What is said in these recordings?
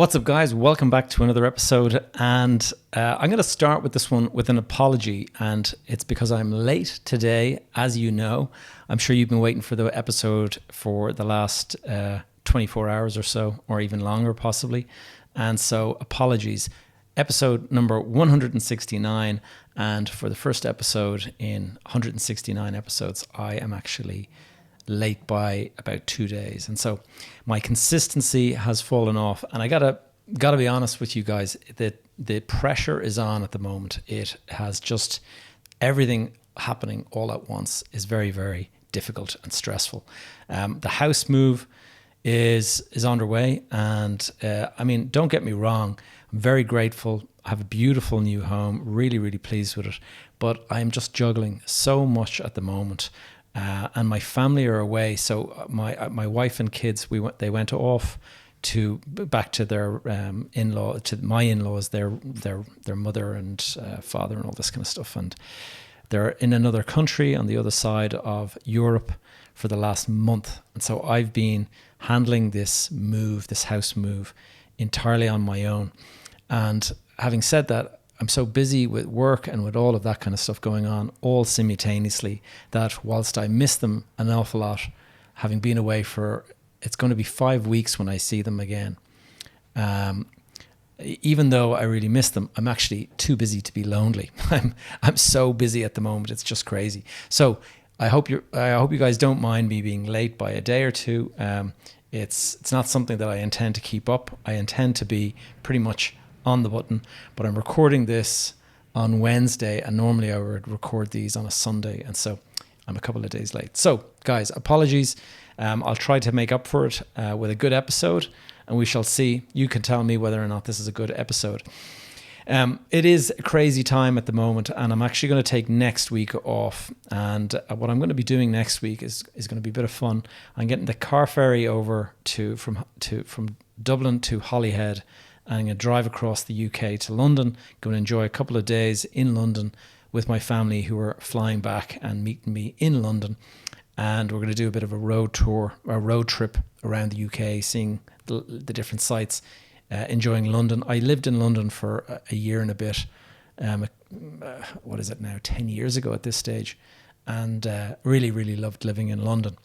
What's up, guys? Welcome back to another episode. And I'm going to start with this one with an apology. And it's because I'm late today, as you know. I'm sure you've been waiting for the episode for the last 24 hours or so, or even longer, possibly. And so apologies. Episode number 169. And for the first episode in 169 episodes, I am actually late by about 2 days, and so my consistency has fallen off. And I gotta be honest with you guys, that the pressure is on at the moment. It has just everything happening all at once is very, very difficult and stressful. The house move is underway, and I mean, don't get me wrong, I'm very grateful. I have a beautiful new home, really pleased with it, but I'm just juggling so much at the moment. And my family are away, so my wife and kids, they went off back to their my in-laws, their mother and father and all this kind of stuff, and they're in another country on the other side of Europe for the last month. And so I've been handling this house move entirely on my own. And having said that, I'm so busy with work and with all of that kind of stuff going on all simultaneously that whilst I miss them an awful lot, having been away it's going to be 5 weeks when I see them again. Even though I really miss them, I'm actually too busy to be lonely. I'm so busy at the moment. It's just crazy. So I hope you guys don't mind me being late by a day or two. It's not something that I intend to keep up. I intend to be pretty much on the button, but I'm recording this on Wednesday, and normally I would record these on a Sunday, and so I'm a couple of days late. So guys, apologies. I'll try to make up for it with a good episode, and we shall see. You can tell me whether or not this is a good episode. It is a crazy time at the moment, and I'm actually going to take next week off, and what I'm going to be doing next week is going to be a bit of fun. I'm getting the car ferry over from Dublin to Holyhead. I'm going to drive across the UK to London, going to enjoy a couple of days in London with my family who are flying back and meeting me in London. And we're going to do a bit of a road trip around the UK, seeing the different sites, enjoying London. I lived in London for a year and a bit. What is it now? 10 years ago at this stage. And really loved living in London.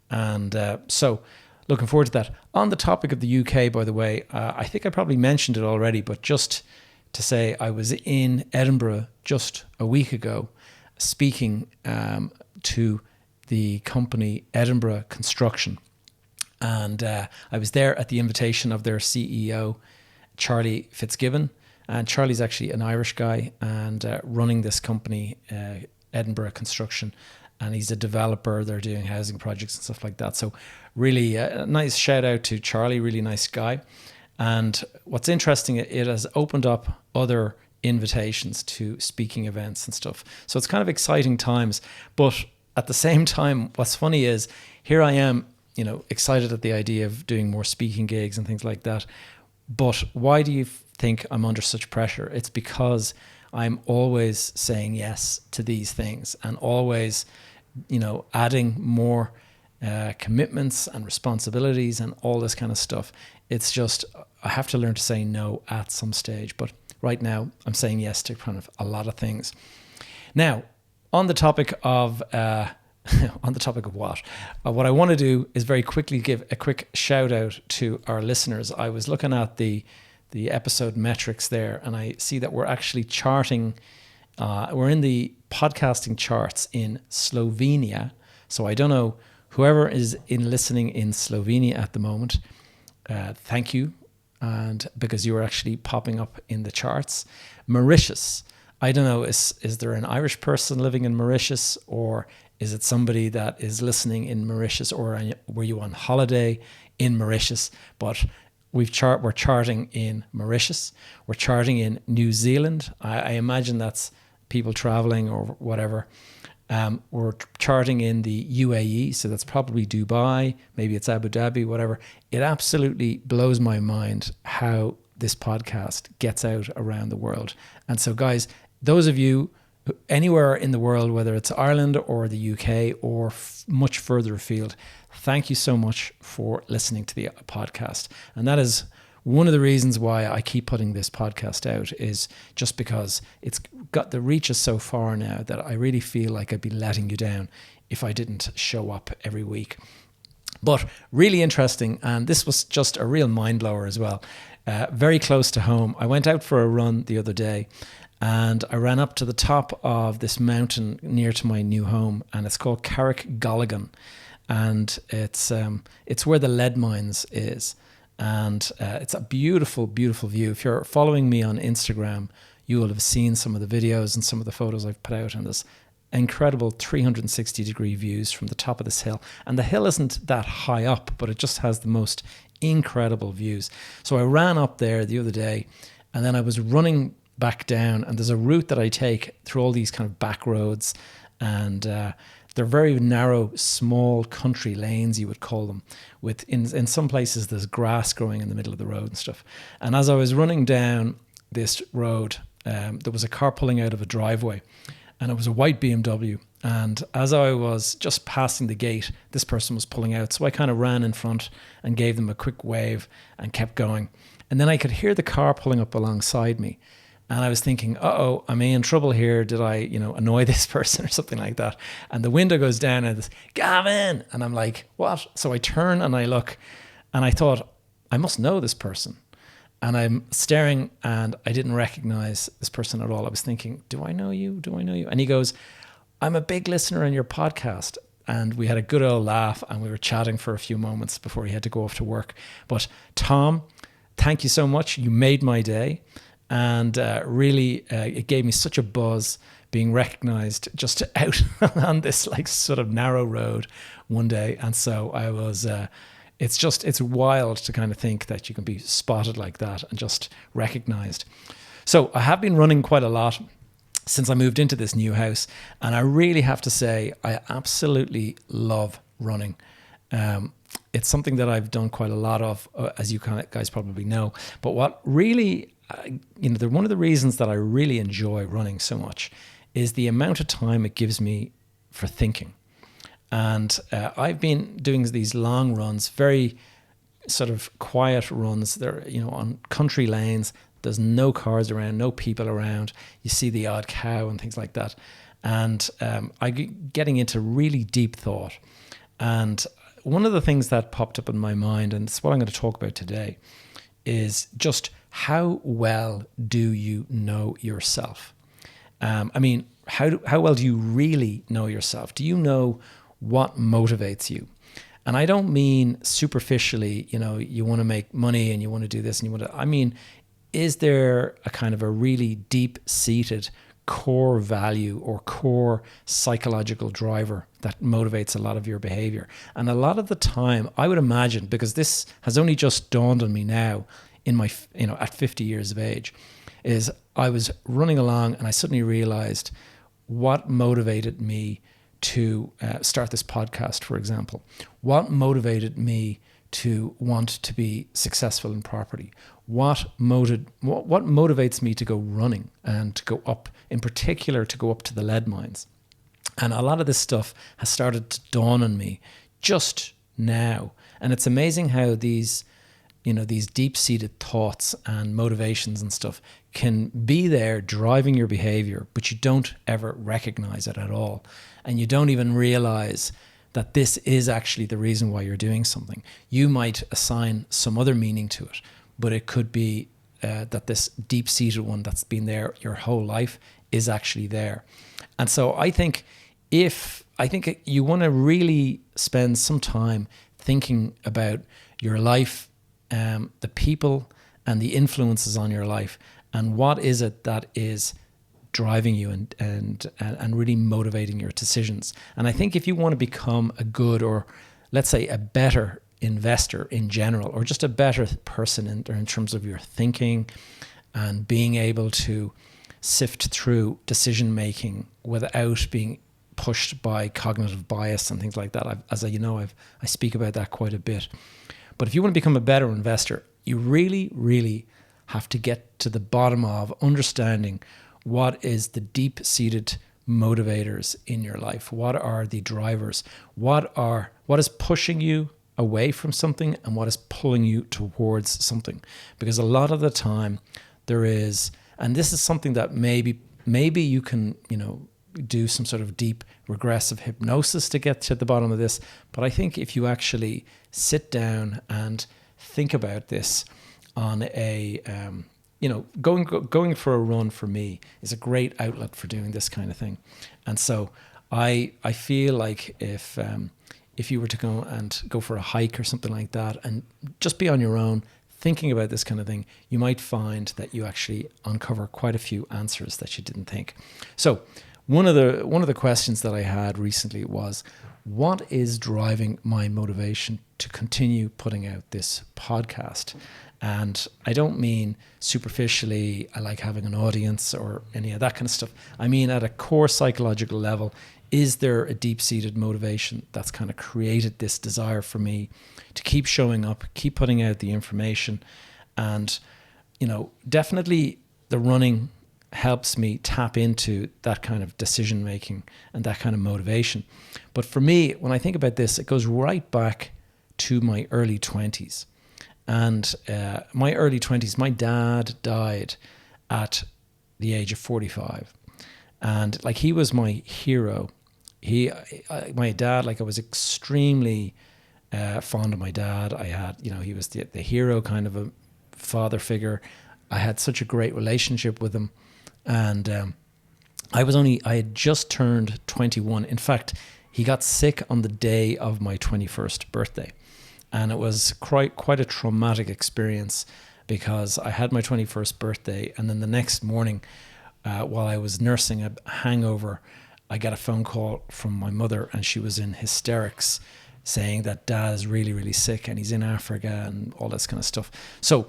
And so looking forward to that. On the topic of the UK, by the way, I think I probably mentioned it already, but just to say, I was in Edinburgh just a week ago speaking to the company Edinburgh Construction. And I was there at the invitation of their CEO, Charlie Fitzgibbon. And Charlie's actually an Irish guy and running this company, Edinburgh Construction. And he's a developer. They're doing housing projects and stuff like that. So really a nice shout out to Charlie, really nice guy. And what's interesting, it has opened up other invitations to speaking events and stuff. So it's kind of exciting times. But at the same time, what's funny is here I am, excited at the idea of doing more speaking gigs and things like that. But why do you think I'm under such pressure? It's because I'm always saying yes to these things and always, adding more commitments and responsibilities and all this kind of stuff. It's just, I have to learn to say no at some stage. But right now I'm saying yes to kind of a lot of things. Now, on the topic of what I want to do is very quickly give a quick shout out to our listeners. I was looking at the episode metrics there, and I see that we're actually charting. We're in the podcasting charts in Slovenia. So I don't know, whoever is listening in Slovenia at the moment, thank you. And because you are actually popping up in the charts. Mauritius, I don't know, is there an Irish person living in Mauritius, or is it somebody that is listening in Mauritius, or were you on holiday in Mauritius? But we're charting in Mauritius. We're charting in New Zealand. I imagine that's people traveling or whatever. We're charting in the UAE, so that's probably Dubai, maybe it's Abu Dhabi, whatever. It absolutely blows my mind how this podcast gets out around the world. And so guys, those of you anywhere in the world, whether it's Ireland or the UK or much further afield, thank you so much for listening to the podcast. And that is one of the reasons why I keep putting this podcast out is just because it's got the reach is so far now that I really feel like I'd be letting you down if I didn't show up every week. But really interesting, and this was just a real mind blower as well. Very close to home. I went out for a run the other day, and I ran up to the top of this mountain near to my new home, and it's called Carrick-Galligan, and it's where the lead mines is, and it's a beautiful, beautiful view. If you're following me on Instagram, you will have seen some of the videos and some of the photos I've put out on this. Incredible 360-degree views from the top of this hill, and the hill isn't that high up, but it just has the most incredible views. So I ran up there the other day, and then I was running back down, and there's a route that I take through all these kind of back roads, and they're very narrow, small country lanes, you would call them, with in some places there's grass growing in the middle of the road and stuff. And as I was running down this road, there was a car pulling out of a driveway, and it was a white BMW. And as I was just passing the gate, this person was pulling out. So I kind of ran in front and gave them a quick wave and kept going. And then I could hear the car pulling up alongside me. And I was thinking, uh-oh, am I in trouble here? Did I, annoy this person or something like that? And the window goes down and it's, Gavin! And I'm like, what? So I turn and I look, and I thought, I must know this person. And I'm staring, and I didn't recognize this person at all. I was thinking, do I know you? Do I know you? And he goes, I'm a big listener on your podcast. And we had a good old laugh, and we were chatting for a few moments before he had to go off to work. But Tom, thank you so much. You made my day. And really, it gave me such a buzz being recognized just out on this like sort of narrow road one day. And so I was... It's wild to kind of think that you can be spotted like that and just recognized. So I have been running quite a lot since I moved into this new house, and I really have to say I absolutely love running. It's something that I've done quite a lot of, as you guys probably know. But what really, one of the reasons that I really enjoy running so much is the amount of time it gives me for thinking. And I've been doing these long runs, very sort of quiet runs. They're, on country lanes. There's no cars around, no people around. You see the odd cow and things like that. And I'm getting into really deep thought. And one of the things that popped up in my mind, and it's what I'm going to talk about today, is just how well do you know yourself? How well do you really know yourself? Do you know what motivates you? And I don't mean superficially, you want to make money and you want to do this and you want to, I mean, is there a kind of a really deep-seated core value or core psychological driver that motivates a lot of your behavior? And a lot of the time, I would imagine, because this has only just dawned on me now in my, at 50 years of age, is I was running along and I suddenly realized what motivated me to start this podcast, for example. What motivated me to want to be successful in property? What motivates me to go running and to go up, in particular, to go up to the lead mines? And a lot of this stuff has started to dawn on me just now. And it's amazing how these deep-seated thoughts and motivations and stuff can be there driving your behavior, but you don't ever recognize it at all. And you don't even realize that this is actually the reason why you're doing something. You might assign some other meaning to it, but it could be that this deep-seated one that's been there your whole life is actually there. And so I think you want to really spend some time thinking about your life, the people and the influences on your life, and what is it that is driving you and really motivating your decisions. And I think if you want to become a good, or let's say a better investor in general, or just a better person in terms of your thinking and being able to sift through decision making without being pushed by cognitive bias and things like that. I speak about that quite a bit. But if you want to become a better investor, you really, really have to get to the bottom of understanding what is the deep-seated motivators in your life. What are the drivers? What is pushing you away from something and what is pulling you towards something. Because a lot of the time there is, and this is something that maybe you can, do some sort of deep regressive hypnosis to get to the bottom of this. But I think if you actually sit down and think about this on a, going for a run for me is a great outlet for doing this kind of thing. And so I feel like if you were to go for a hike or something like that and just be on your own, thinking about this kind of thing, you might find that you actually uncover quite a few answers that you didn't think. So one of the questions that I had recently was, what is driving my motivation to continue putting out this podcast? And I don't mean superficially, I like having an audience or any of that kind of stuff. I mean, at a core psychological level, is there a deep-seated motivation that's kind of created this desire for me to keep showing up, keep putting out the information? And, definitely the running helps me tap into that kind of decision making and that kind of motivation. But for me, when I think about this, it goes right back to my early 20s. And my early 20s, my dad died at the age of 45. And he was my hero. My dad, I was extremely fond of my dad. I had, he was the hero kind of a father figure. I had such a great relationship with him. And I had just turned 21. In fact, he got sick on the day of my 21st birthday. And it was quite a traumatic experience because I had my 21st birthday, and then the next morning, while I was nursing a hangover, I got a phone call from my mother, and she was in hysterics saying that Dad is really, really sick and he's in Africa and all this kind of stuff. So,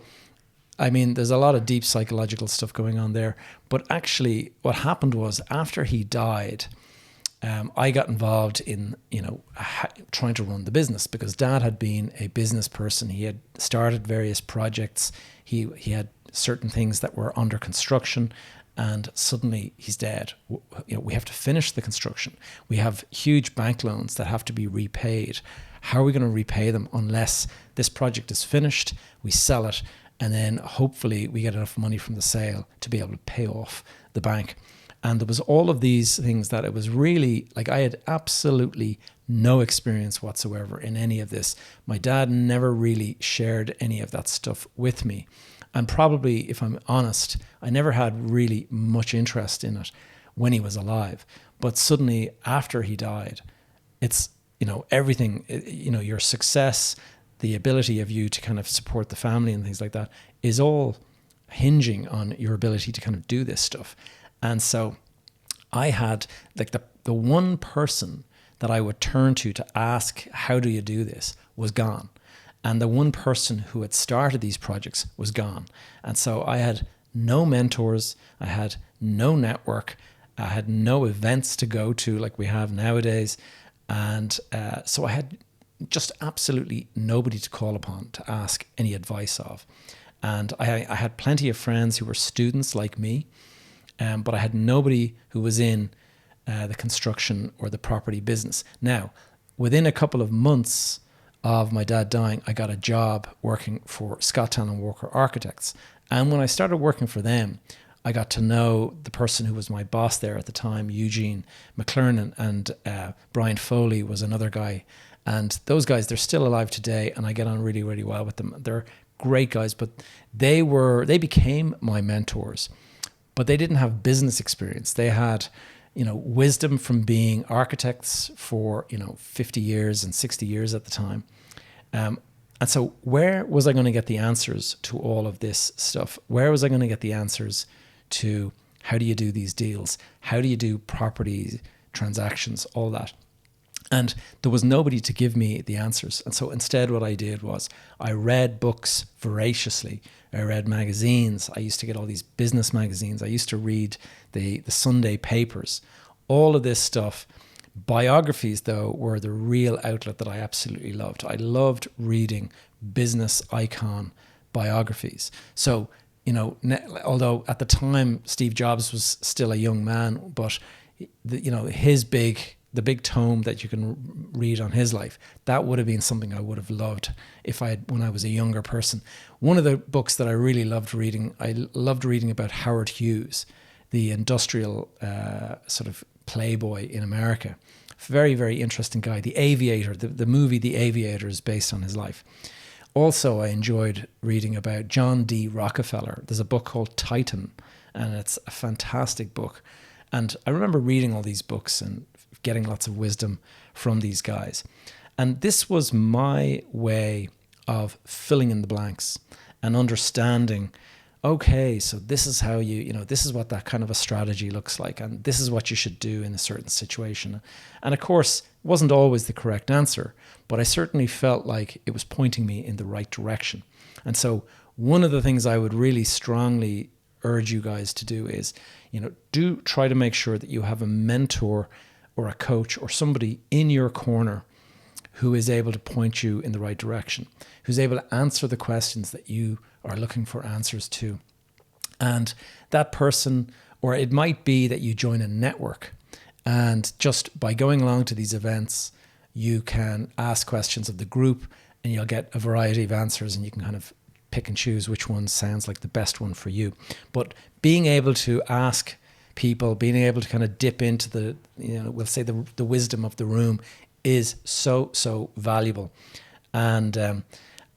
I mean, there's a lot of deep psychological stuff going on there. But actually, what happened was after he died, I got involved in, trying to run the business because Dad had been a business person. He had started various projects. He had certain things that were under construction, and suddenly he's dead. We have to finish the construction. We have huge bank loans that have to be repaid. How are we going to repay them unless this project is finished, we sell it, and then hopefully we get enough money from the sale to be able to pay off the bank? And there was all of these things that it was really I had absolutely no experience whatsoever in any of this. My dad never really shared any of that stuff with me. And probably, if I'm honest, I never had really much interest in it when he was alive. But suddenly after he died, it's, everything, your success, the ability of you to kind of support the family and things like that is all hinging on your ability to kind of do this stuff. And so I had the one person that I would turn to ask, how do you do this, was gone. And the one person who had started these projects was gone. And so I had no mentors. I had no network. I had no events to go to like we have nowadays. And so I had just absolutely nobody to call upon to ask any advice of. And I had plenty of friends who were students like me, but I had nobody who was in the construction or the property business. Now, within a couple of months of my dad dying, I got a job working for Scott Town & Walker Architects. And when I started working for them, I got to know the person who was my boss there at the time, Eugene McClernand, and Brian Foley was another guy. And those guys, they're still alive today, and I get on really, really well with them. They're great guys, but they became my mentors, but they didn't have business experience. They had, wisdom from being architects for, 50 years and 60 years at the time. And so where was I going to get the answers to all of this stuff? Where was I going to get the answers to how do you do these deals? How do you do property transactions, all that? And there was nobody to give me the answers. And so instead what I did was I read books voraciously. I read magazines. I used to get all these business magazines. I used to read the Sunday papers, all of this stuff. Biographies, though, were the real outlet that I absolutely loved. I loved reading business icon biographies. So, although at the time Steve Jobs was still a young man, but the the big tome that you can read on his life, that would have been something I would have loved when I was a younger person. One of the books that I really loved reading, about Howard Hughes, the industrial sort of playboy in America. Very, very interesting guy. The Aviator, the movie The Aviator is based on his life. Also, I enjoyed reading about John D. Rockefeller. There's a book called Titan, and it's a fantastic book. And I remember reading all these books and getting lots of wisdom from these guys. And this was my way of filling in the blanks and understanding, okay, so this is how this is what that kind of a strategy looks like, and this is what you should do in a certain situation. And of course, it wasn't always the correct answer, but I certainly felt like it was pointing me in the right direction. And so one of the things I would really strongly urge you guys to do is, do try to make sure that you have a mentor or a coach or somebody in your corner who is able to point you in the right direction, who's able to answer the questions that you are looking for answers to. And that person, or it might be that you join a network, and just by going along to these events, you can ask questions of the group and you'll get a variety of answers, and you can kind of pick and choose which one sounds like the best one for you. But being able to ask people, being able to kind of dip into the, we'll say the wisdom of the room is so, so valuable. And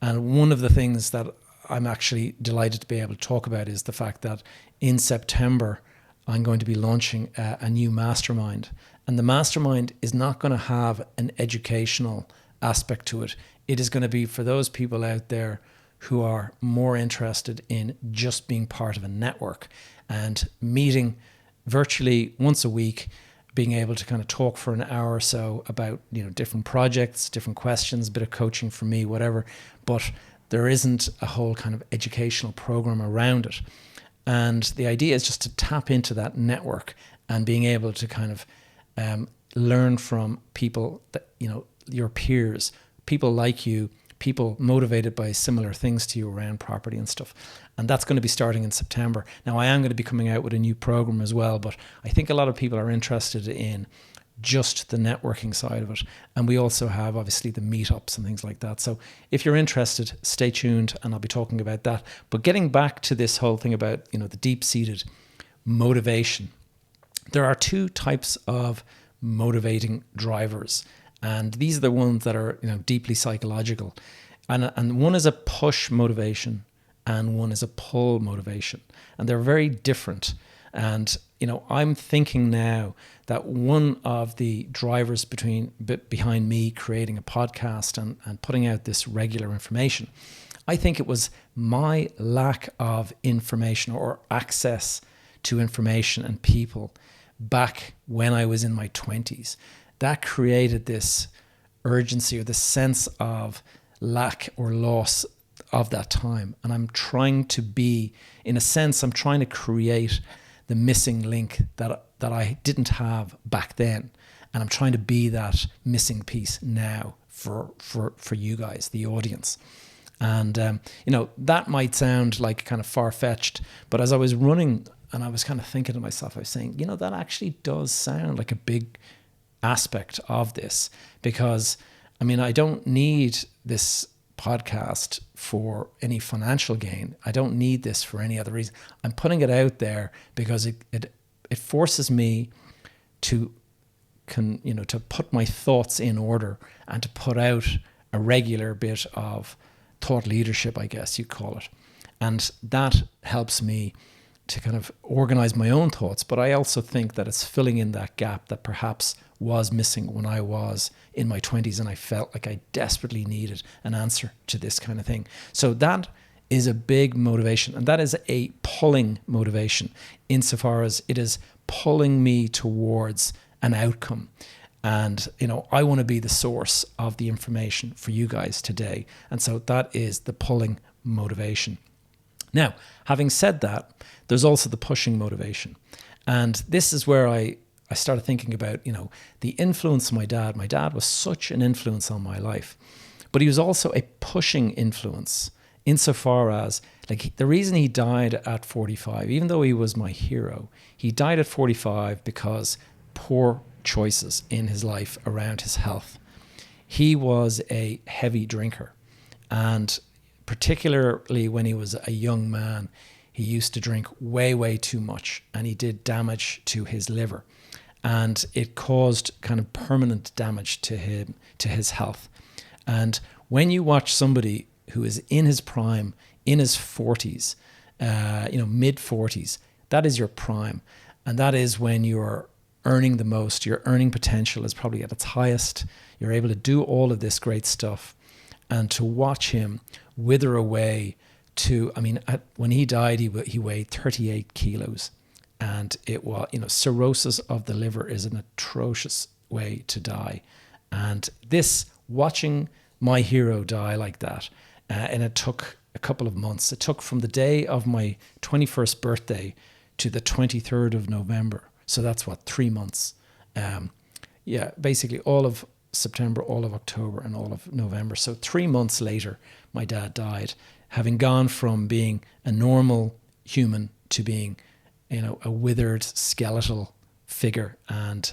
one of the things that I'm actually delighted to be able to talk about is the fact that in September, I'm going to be launching a new mastermind. And the mastermind is not going to have an educational aspect to it. It is going to be for those people out there who are more interested in just being part of a network and meeting virtually once a week, being able to kind of talk for an hour or so about, different projects, different questions, a bit of coaching from me, whatever. But there isn't a whole kind of educational program around it. And the idea is just to tap into that network and being able to kind of learn from people that, your peers, people like you, people motivated by similar things to you around property and stuff. And that's going to be starting in September. Now, I am going to be coming out with a new program as well, but I think a lot of people are interested in just the networking side of it. And we also have obviously the meetups and things like that. So if you're interested, stay tuned and I'll be talking about that. But getting back to this whole thing about, the deep-seated motivation, there are two types of motivating drivers. And these are the ones that are, deeply psychological. And one is a push motivation and one is a pull motivation. And they're very different. And, I'm thinking now that one of the drivers behind me creating a podcast and putting out this regular information, I think it was my lack of information or access to information and people back when I was in my 20s. That created this urgency or this sense of lack or loss of that time. And I'm trying to create the missing link that I didn't have back then. And I'm trying to be that missing piece now for you guys, the audience. And, that might sound like kind of far-fetched, but as I was running and I was kind of thinking to myself, I was saying, that actually does sound like a big aspect of this, because I don't need this podcast for any financial gain. I don't need this for any other reason. I'm putting it out there because it forces me to put my thoughts in order and to put out a regular bit of thought leadership, I guess you'd call it. And that helps me to kind of organize my own thoughts, but I also think that it's filling in that gap that perhaps was missing when I was in my 20s and I felt like I desperately needed an answer to this kind of thing. So that is a big motivation, and that is a pulling motivation insofar as it is pulling me towards an outcome. And, I want to be the source of the information for you guys today. And so that is the pulling motivation. Now, having said that, there's also the pushing motivation. And this is where I started thinking about, the influence of my dad. My dad was such an influence on my life, but he was also a pushing influence insofar as, the reason he died at 45, even though he was my hero, he died at 45 because poor choices in his life around his health. He was a heavy drinker, and particularly when he was a young man, he used to drink way, way too much, and he did damage to his liver, and it caused kind of permanent damage to him, to his health. And when you watch somebody who is in his prime, in his 40s, mid 40s, that is your prime, and that is when you're earning the most. Your earning potential is probably at its highest. You're able to do all of this great stuff, and to watch him wither away to, when he died, he weighed 38 kilos, and it was, cirrhosis of the liver is an atrocious way to die. And watching my hero die like that, and it took a couple of months. It took from the day of my 21st birthday to the 23rd of November. So that's 3 months. Basically all of September, all of October, and all of November. So 3 months later, my dad died, having gone from being a normal human to being, a withered skeletal figure. And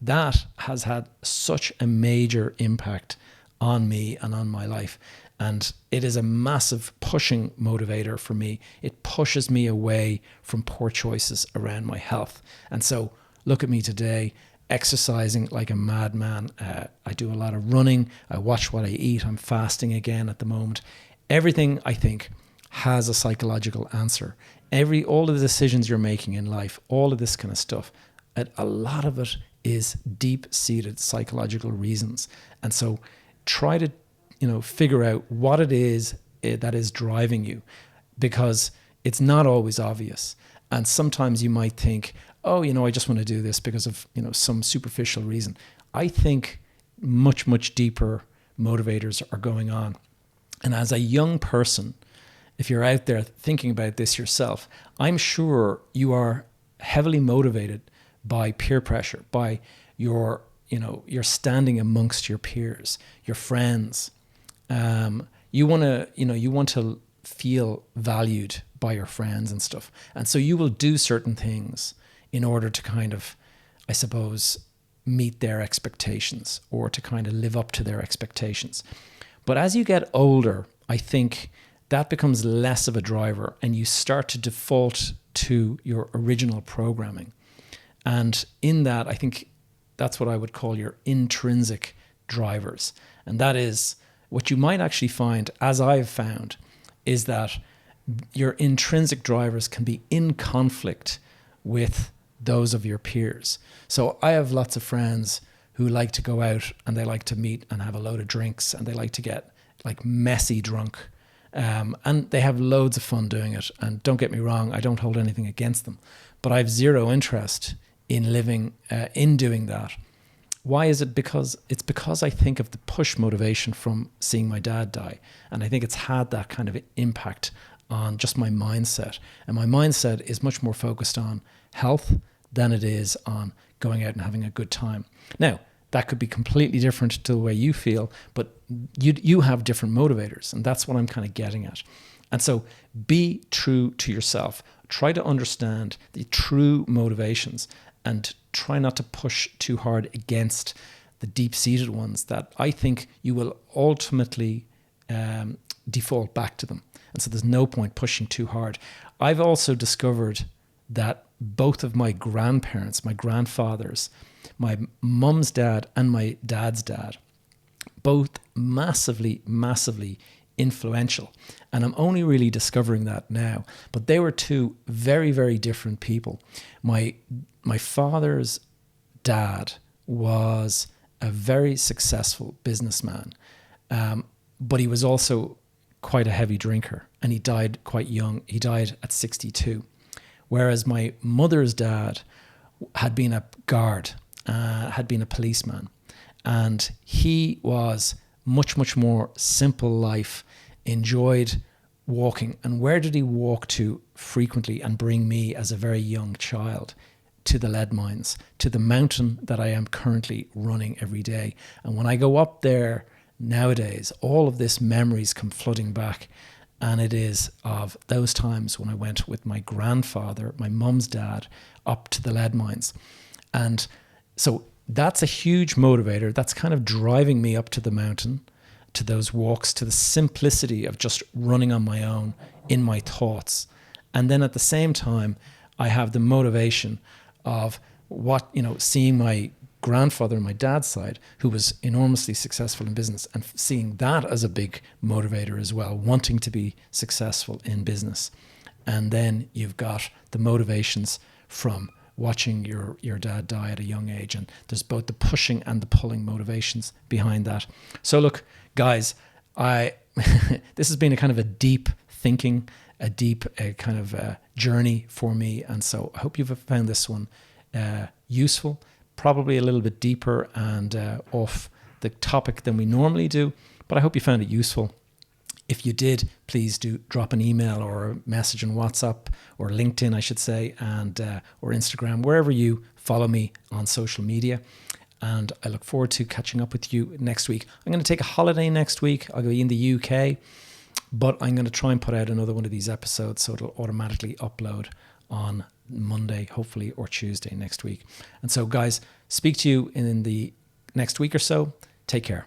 that has had such a major impact on me and on my life. And it is a massive pushing motivator for me. It pushes me away from poor choices around my health. And so look at me today, exercising like a madman. I do a lot of running. I watch what I eat. I'm fasting again at the moment. Everything, I think, has a psychological answer. All of the decisions you're making in life, all of this kind of stuff, a lot of it is deep-seated psychological reasons. And so try to figure out what it is that is driving you, because it's not always obvious. And sometimes you might think, I just want to do this because of, some superficial reason. I think much, much deeper motivators are going on. And as a young person, if you're out there thinking about this yourself, I'm sure you are heavily motivated by peer pressure, by your standing amongst your peers, your friends. You want to feel valued by your friends and stuff. And so you will do certain things in order to kind of, I suppose, meet their expectations or to kind of live up to their expectations. But as you get older, I think that becomes less of a driver and you start to default to your original programming. And in that, I think that's what I would call your intrinsic drivers. And that is what you might actually find, as I've found, is that your intrinsic drivers can be in conflict with those of your peers. So I have lots of friends who like to go out and they like to meet and have a load of drinks and they like to get like messy drunk. And they have loads of fun doing it. And don't get me wrong, I don't hold anything against them, but I have zero interest in living, in doing that. Why is it? Because I think of the push motivation from seeing my dad die. And I think it's had that kind of impact on just my mindset. And my mindset is much more focused on health than it is on going out and having a good time. Now, that could be completely different to the way you feel, but you have different motivators. And that's what I'm kind of getting at. And so be true to yourself. Try to understand the true motivations and try not to push too hard against the deep-seated ones that I think you will ultimately default back to them. And so there's no point pushing too hard. I've also discovered that both of my grandparents, my grandfathers, my mum's dad and my dad's dad, both massively, massively influential. And I'm only really discovering that now. But they were two very, very different people. My father's dad was a very successful businessman, but he was also quite a heavy drinker, and he died quite young. He died at 62. Whereas my mother's dad had been a guard, had been a policeman, and he was much, much more simple life, enjoyed walking. And where did he walk to frequently and bring me as a very young child? To the lead mines, to the mountain that I am currently running every day. And when I go up there nowadays, all of this memories come flooding back. And it is of those times when I went with my grandfather, my mum's dad, up to the lead mines. And so that's a huge motivator. That's kind of driving me up to the mountain, to those walks, to the simplicity of just running on my own in my thoughts. And then at the same time, I have the motivation of seeing my grandfather on my dad's side, who was enormously successful in business, and seeing that as a big motivator as well, wanting to be successful in business. And then you've got the motivations from watching your dad die at a young age. And there's both the pushing and the pulling motivations behind that. So look, guys, this has been a kind of a deep thinking, a deep kind of journey for me. And so I hope you've found this one useful, probably a little bit deeper and off the topic than we normally do, but I hope you found it useful. If you did, please do drop an email or a message on WhatsApp or LinkedIn, I should say, and or Instagram, wherever you follow me on social media. And I look forward to catching up with you next week. I'm going to take a holiday next week. I'll be in the UK, but I'm going to try and put out another one of these episodes so it'll automatically upload on Monday, hopefully, or Tuesday next week. And so, guys, speak to you in the next week or so. Take care.